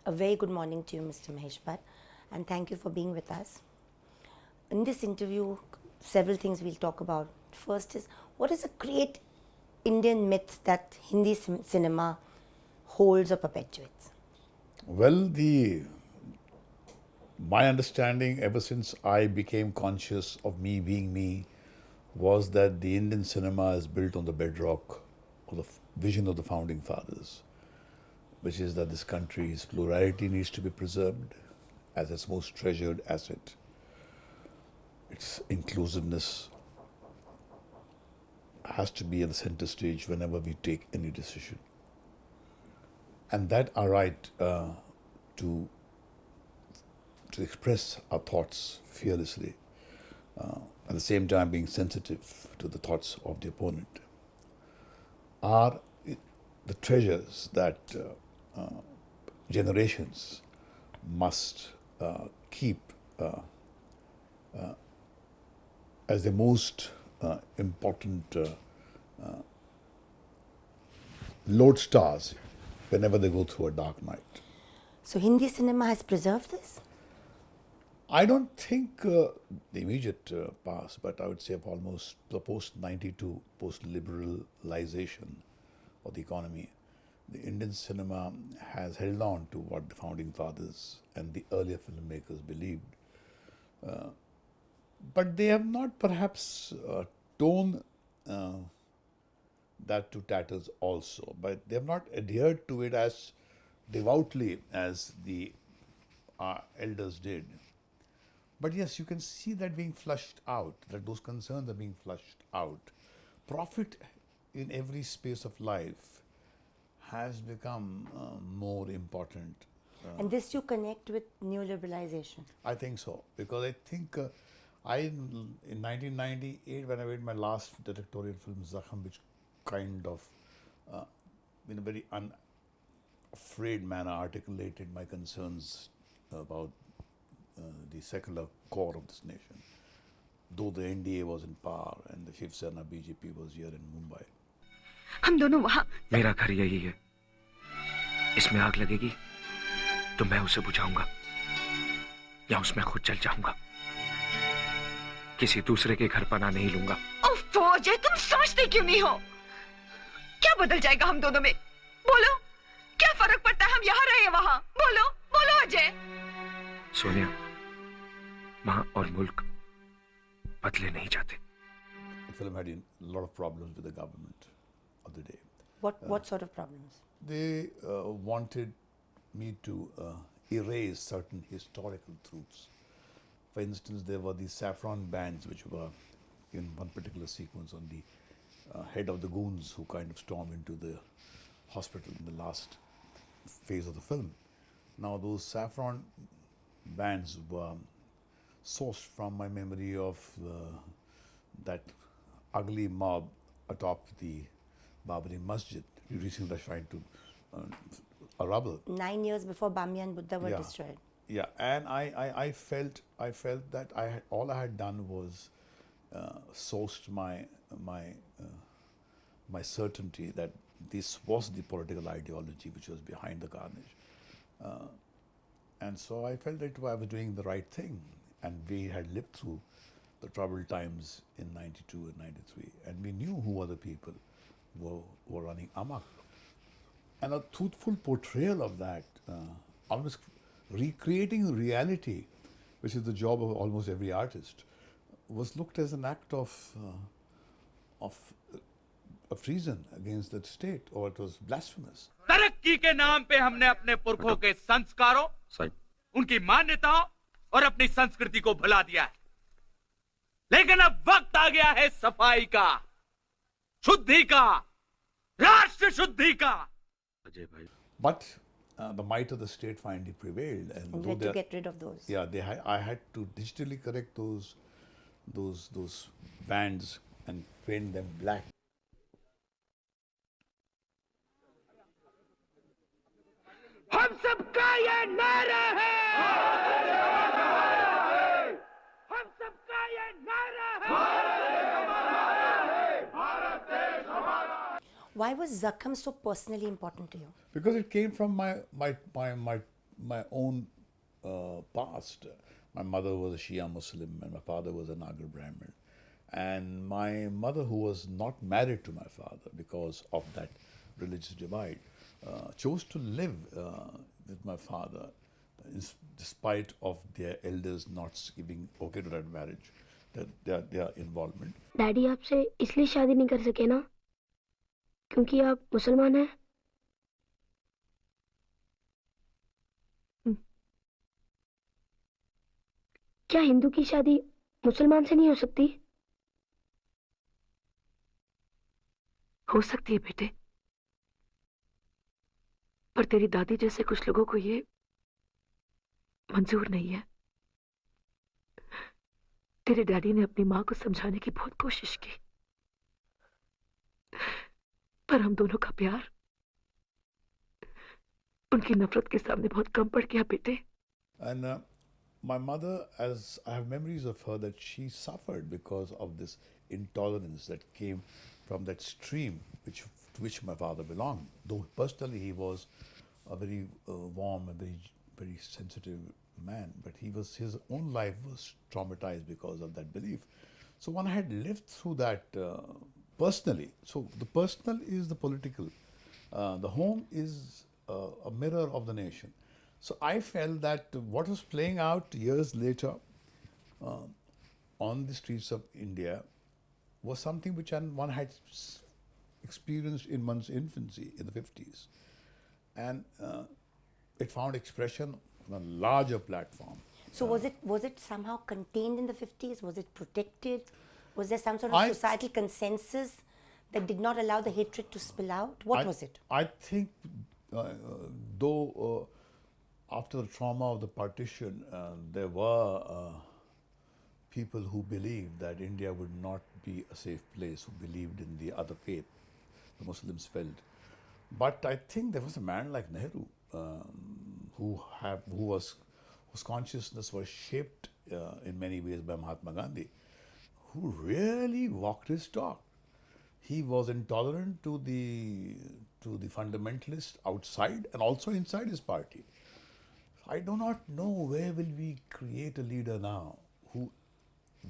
A very good morning to you, Mr. Mahesh Bhatt, and thank you for being with us. In this interview, several things we'll talk about. First is, what is a great Indian myth that Hindi cinema holds or perpetuates? Well, my understanding ever since I became conscious of me being me was that the Indian cinema is built on the bedrock of the vision of the founding fathers, which is that this country's plurality needs to be preserved as its most treasured asset. Its inclusiveness has to be at the center stage whenever we take any decision. And that our right to express our thoughts fearlessly, at the same time being sensitive to the thoughts of the opponent, are the treasures that generations must keep as the most important lodestars whenever they go through a dark night. So Hindi cinema has preserved this? I don't think the immediate past, but I would say of almost the post-92, post-liberalization of the economy, the Indian cinema has held on to what the founding fathers and the earlier filmmakers believed. But they have not perhaps torn that to tatters also, but they have not adhered to it as devoutly as the elders did. But yes, you can see that being flushed out, that those concerns are being flushed out. Profit in every space of life has become more important. And this you connect with neoliberalization? I think so, because I think in 1998, when I made my last directorial film, Zakham, which kind of, in a very unafraid manner, articulated my concerns about the secular core of this nation, though the NDA was in power and the Shiv Sena BJP was here in Mumbai. हम दोनों वहाँ मेरा घर यही है इसमें आग लगेगी तो मैं उसे बुझाऊंगा या उसमें खुद जल जाऊंगा किसी दूसरे के घर पनाह नहीं लूंगा ओफो अजय तुम समझते क्यों नहीं हो क्या बदल जाएगा हम दोनों में बोलो क्या फर्क पड़ता है हम यहाँ रहे हैं वहाँ बोलो बोलो अजय सोनिया माँ और मुल्क बदले नहीं जाते The film had a lot of problems with the government of the day. What sort of problems? They wanted me to erase certain historical truths. For instance, there were these saffron bands which were in one particular sequence on the head of the goons who kind of stormed into the hospital in the last phase of the film. Now those saffron bands were sourced from my memory of that ugly mob atop the Babri Masjid, reducing the shrine to a rubble. 9 years before Bamiyan Buddha were destroyed. Yeah, and I felt that all I had done was sourced my certainty that this was the political ideology which was behind the carnage. And so I felt that I was doing the right thing, and we had lived through the troubled times in 92 and 93, and we knew who were the people who were running amok. And a truthful portrayal of that, almost recreating reality which is the job of almost every artist, was looked as an act of treason against the state, or it was blasphemous. तरक्की के नाम पे हमने अपने पुरखों के संस्कारों, उनकी मान्यताओं और अपनी संस्कृति को भुला दिया है। लेकिन अब वक्त आ गया है सफाई का, शुद्धि का, राष्ट्र शुद्धि का। अजय भाई, But the might of the state finally prevailed, and And though you had to they- get rid of those. yeah, I had to digitally correct those bands and paint them black. हम सबका ये नारा है, हम सबका ये नारा है। Why was Zakham so personally important to you? Because it came from my own past. My mother was a Shia Muslim and my father was a Nagar Brahmin. And my mother, who was not married to my father because of that religious divide, chose to live with my father despite of their elders not giving okay to that marriage, their involvement. Daddy आपसे इसलिए शादी नहीं कर सके ना क्योंकि आप मुसलमान हैं। क्या हिंदू की शादी मुसलमान से नहीं हो सकती? हो सकती है बेटे, पर तेरी दादी जैसे कुछ लोगों को ये मंजूर नहीं है। तेरे डैडी ने अपनी माँ को समझाने की बहुत कोशिश की, पर हम दोनों का प्यार उनकी नफरत के सामने बहुत कम पड़ गया बेटे। And my mother, as I have memories of her, that she suffered because of this intolerance that came from that stream to which my father belonged. Though personally he was a very warm and very sensitive man, but his own life was traumatized because of that belief. So one had lived through that personally. So the personal is the political. The home is a mirror of the nation. So I felt that what was playing out years later on the streets of India was something which one had experienced in one's infancy in the 50s. And it found expression on a larger platform. So was it somehow contained in the 50s? Was it protected? Was there some sort of societal consensus that did not allow the hatred to spill out? What was it? I think though after the trauma of the partition, there were people who believed that India would not be a safe place, who believed in the other faith, the Muslims felt. But I think there was a man like Nehru whose consciousness was shaped in many ways by Mahatma Gandhi, who really walked his talk. He was intolerant to the fundamentalists outside and also inside his party. I do not know where will we create a leader now who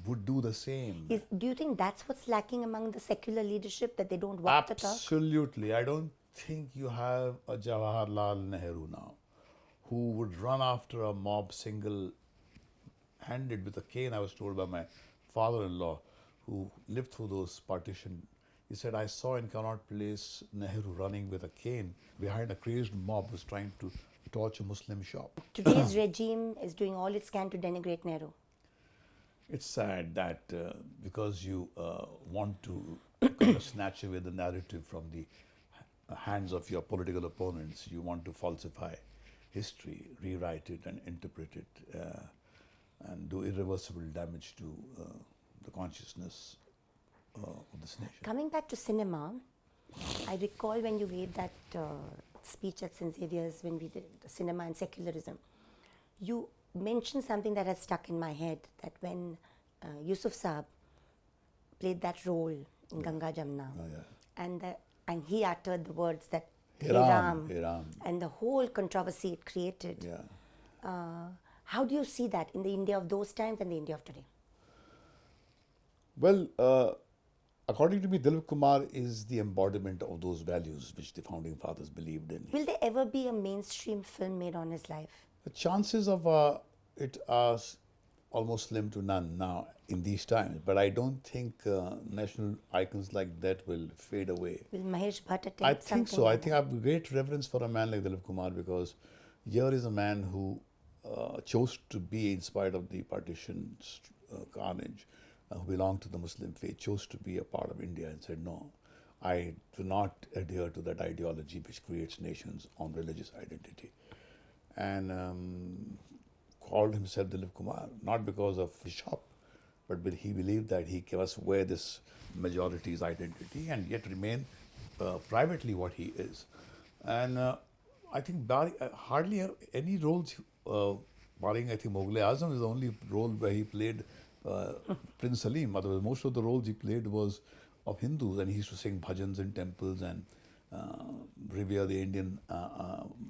would do the same. Do you think that's what's lacking among the secular leadership, that they don't walk the talk? Absolutely. I don't think you have a Jawaharlal Nehru now who would run after a mob single-handed with a cane. I was told by my father-in-law who lived through those partition. He said, I saw in Connaught Place Nehru running with a cane behind a crazed mob who was trying to torch a Muslim shop. Today's regime is doing all it can to denigrate Nehru. It's sad that because you want to kind of snatch away the narrative from the hands of your political opponents, you want to falsify history, rewrite it and interpret it and do irreversible damage to the consciousness of this nation. Coming back to cinema, I recall when you gave that speech at St. Xavier's when we did cinema and secularism, you mentioned something that has stuck in my head, that when Yusuf Saab played that role in Ganga Jamna, and he uttered the words that Hiram, and the whole controversy it created. How do you see that in the India of those times and the India of today? Well, according to me, Dilip Kumar is the embodiment of those values which the founding fathers believed in. Will there ever be a mainstream film made on his life? The chances of it are almost slim to none now in these times. But I don't think national icons like that will fade away. Will Mahesh Bhatt attempt I something think so. I like think I have great reverence for a man like Dilip Kumar, because here is a man who chose to be, in spite of the partition carnage, who belonged to the Muslim faith, chose to be a part of India and said, no, I do not adhere to that ideology which creates nations on religious identity. And called himself Dilip Kumar, not because of his shop, but he believed that he must wear this majority's identity and yet remain privately what he is. And I think hardly any roles, barring I think Mughal Azam is the only role where he played Prince Salim. Otherwise, most of the roles he played was of Hindus, and he used to sing bhajans in temples and revere the Indian.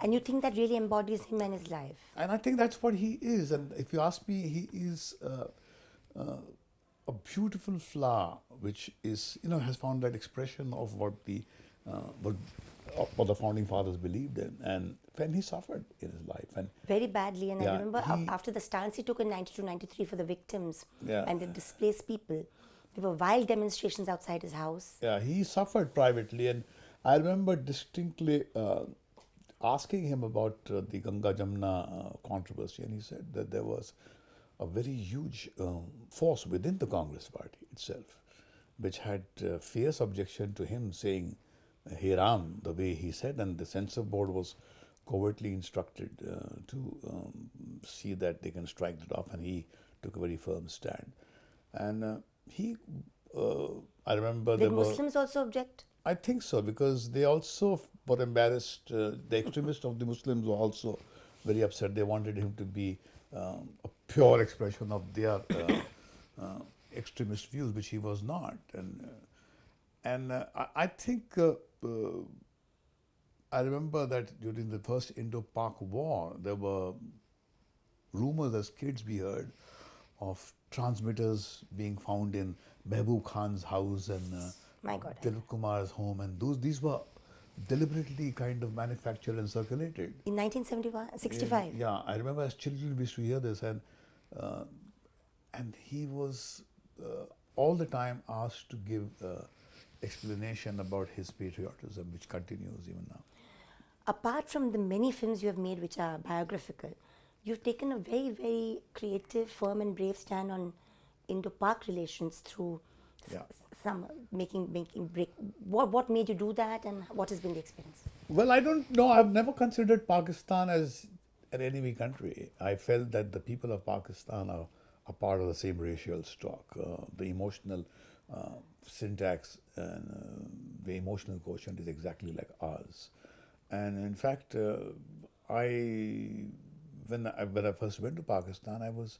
And you think that really embodies him and his life? And I think that's what he is. And if you ask me, he is a beautiful flower, which is, has found that expression of what what the founding fathers believed in. And when he suffered in his life. And very badly. And I yeah, remember after the stance he took in 92, 93 for the victims Yeah. and the displaced people, there were wild demonstrations outside his house. yeah, he suffered privately. And I remember distinctly asking him about the Ganga Jamna controversy, and he said that there was a very huge force within the Congress party itself, which had fierce objection to him saying "Hey Ram" the way he said, and the censor board was covertly instructed to see that they can strike it off, and he took a very firm stand. And I remember Did there were. Muslims also object? I think so, because they also were embarrassed. The extremists of the Muslims were also very upset. They wanted him to be a pure expression of their extremist views, which he was not. And I think I remember that during the first Indo-Pak war, there were rumors as kids we heard of transmitters being found in Mehboob Khan's house and My God. Dilip Kumar's home, and these were deliberately kind of manufactured and circulated. In 1971, 65? Yeah, I remember as children we used to hear this, and he was all the time asked to give explanation about his patriotism, which continues even now. Apart from the many films you have made which are biographical, you've taken a very, very creative, firm and brave stand on Indo-Pak relations through Yeah. some making break. What made you do that, and what has been the experience? Well, I don't know. I've never considered Pakistan as an enemy country. I felt that the people of Pakistan are a part of the same racial stock. The emotional syntax and the emotional quotient is exactly like ours. And in fact, when I first went to Pakistan, I was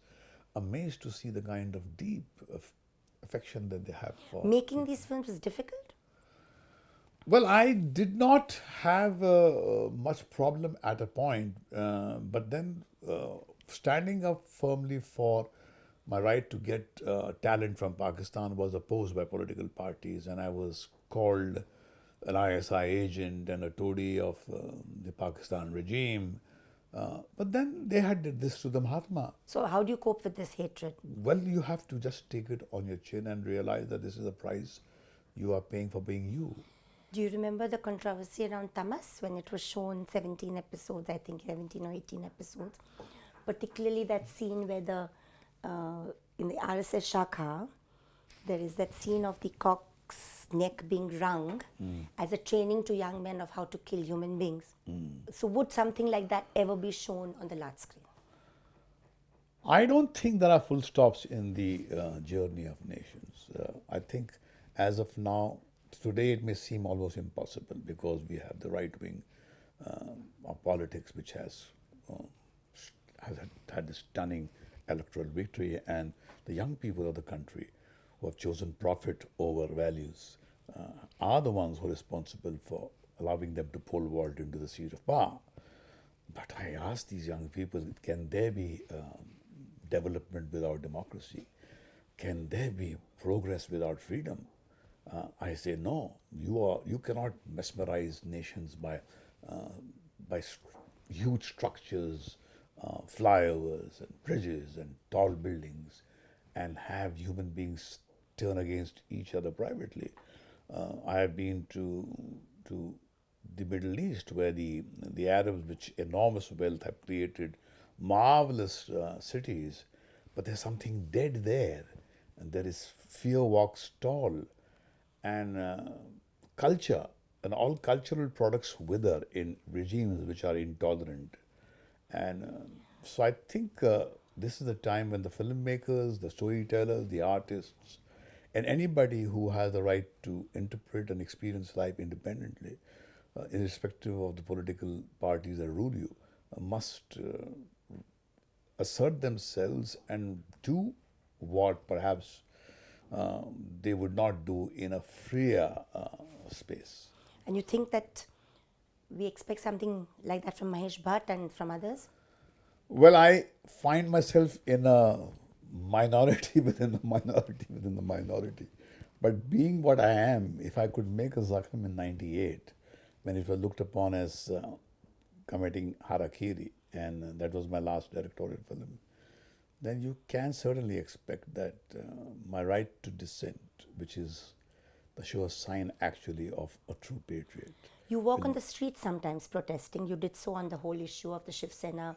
amazed to see the kind of deep affection that they have for. Making these films is difficult? Well, I did not have much problem at a point, but then standing up firmly for my right to get talent from Pakistan was opposed by political parties, and I was called an ISI agent and a toady of the Pakistan regime. But then they had did this to the Mahatma. So how do you cope with this hatred? Well, you have to just take it on your chin and realize that this is a price you are paying for being you. Do you remember the controversy around Tamas when it was shown 17 episodes, I think 17 or 18 episodes? Particularly that scene where in the RSS Shakha, there is that scene of the cock's neck being wrung as a training to young men of how to kill human beings. So would something like that ever be shown on the large screen? I don't think there are full stops in the journey of nations. I think as of now, today it may seem almost impossible because we have the right wing of politics which has had this stunning electoral victory, and the young people of the country who have chosen profit over values are the ones who are responsible for allowing them to pole vault into the seat of power. But I ask these young people, can there be development without democracy? Can there be progress without freedom? I say no. You cannot mesmerize nations by huge structures, flyovers and bridges and tall buildings and have human beings turn against each other privately. I have been to the Middle East, where the Arabs, with enormous wealth, have created marvelous cities, but there's something dead there, and there is fear walks tall, and culture and all cultural products wither in regimes which are intolerant. And so I think this is the time when the filmmakers, the storytellers, the artists, and anybody who has the right to interpret and experience life independently, irrespective of the political parties that rule you, must assert themselves and do what perhaps they would not do in a freer space. And you think that we expect something like that from Mahesh Bhatt and from others? Well, I find myself in a minority within the minority within the minority. But being what I am, if I could make a Zakham in 98, when it was looked upon as committing harakiri, and that was my last directorial film, then you can certainly expect that my right to dissent, which is the sure sign actually of a true patriot. You walk on the streets sometimes protesting. You did so on the whole issue of the Shiv Sena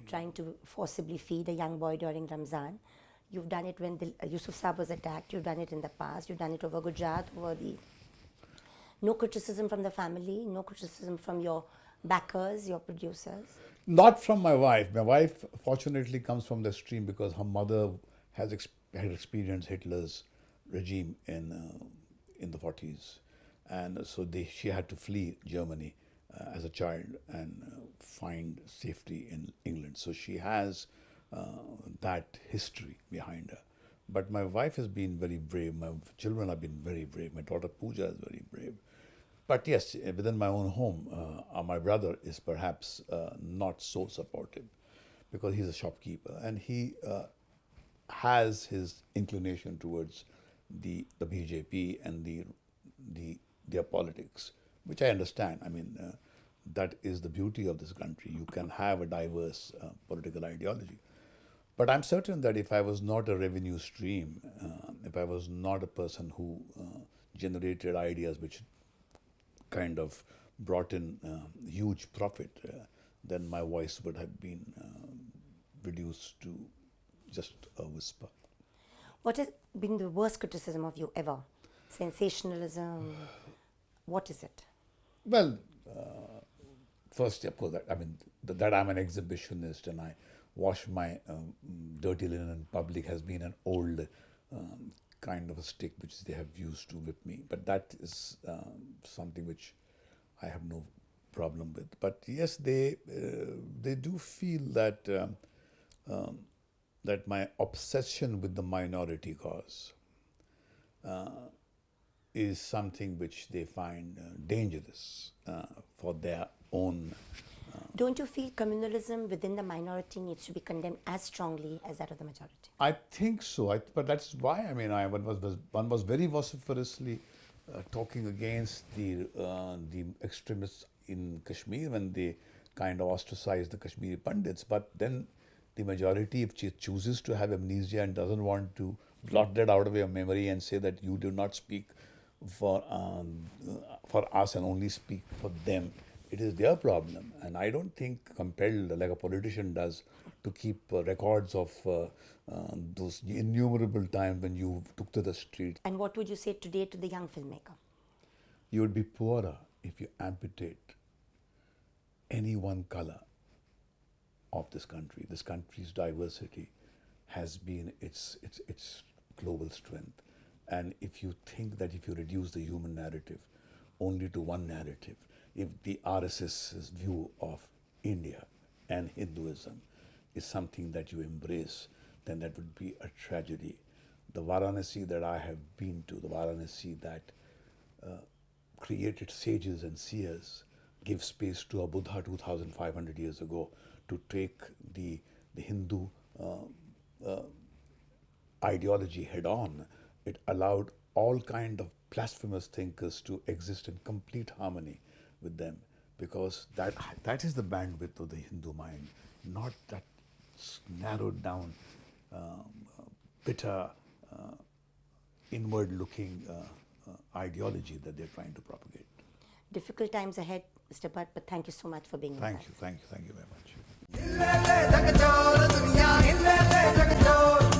trying to forcibly feed a young boy during Ramzan. You've done it when Yusuf Saab was attacked. You've done it in the past. You've done it over Gujarat, over the... No criticism from the family, no criticism from your backers, your producers. Not from my wife. My wife, fortunately, comes from the stream because her mother had experienced Hitler's regime in the 40s, and so she had to flee Germany as a child and find safety in England. So she has that history behind her. But my wife has been very brave. My children have been very brave. My daughter Pooja is very brave. But yes, within my own home, my brother is perhaps not so supportive because he's a shopkeeper and he has his inclination towards the BJP and their politics, which I understand. I mean, that is the beauty of this country. You can have a diverse political ideology. But I'm certain that if I was not a revenue stream, if I was not a person who generated ideas which kind of brought in huge profit, then my voice would have been reduced to just a whisper. What has been the worst criticism of you ever? Sensationalism? What is it? Well, first, of course, that I'm an exhibitionist and I wash my dirty linen in public has been an old kind of a stick which they have used to whip me. But that is something which I have no problem with. But yes, they do feel that that my obsession with the minority cause is something which they find dangerous for their own. Don't you feel communalism within the minority needs to be condemned as strongly as that of the majority? I think so, but that's why one was very vociferously talking against the extremists in Kashmir when they kind of ostracized the Kashmiri Pandits. But then the majority, if she chooses to have amnesia and doesn't want to blot that out of your memory and say that you do not speak for us and only speak for them, it is their problem. And I don't think compelled, like a politician does, to keep records of those innumerable times when you took to the street. And what would you say today to the young filmmaker? You would be poorer if you amputate any one color of this country. This country's diversity has been its global strength. And if you think that if you reduce the human narrative only to one narrative, if the RSS's view of India and Hinduism is something that you embrace, then that would be a tragedy. The Varanasi that I have been to, the Varanasi that created sages and seers, give space to a Buddha 2,500 years ago to take the Hindu ideology head on. It allowed all kind of blasphemous thinkers to exist in complete harmony with them, because that is the bandwidth of the Hindu mind. not that narrowed down, bitter, inward-looking ideology that they're trying to propagate. Difficult times ahead, Mr. Bhatt, but thank you so much for being with us. Thank you very much. Hillele,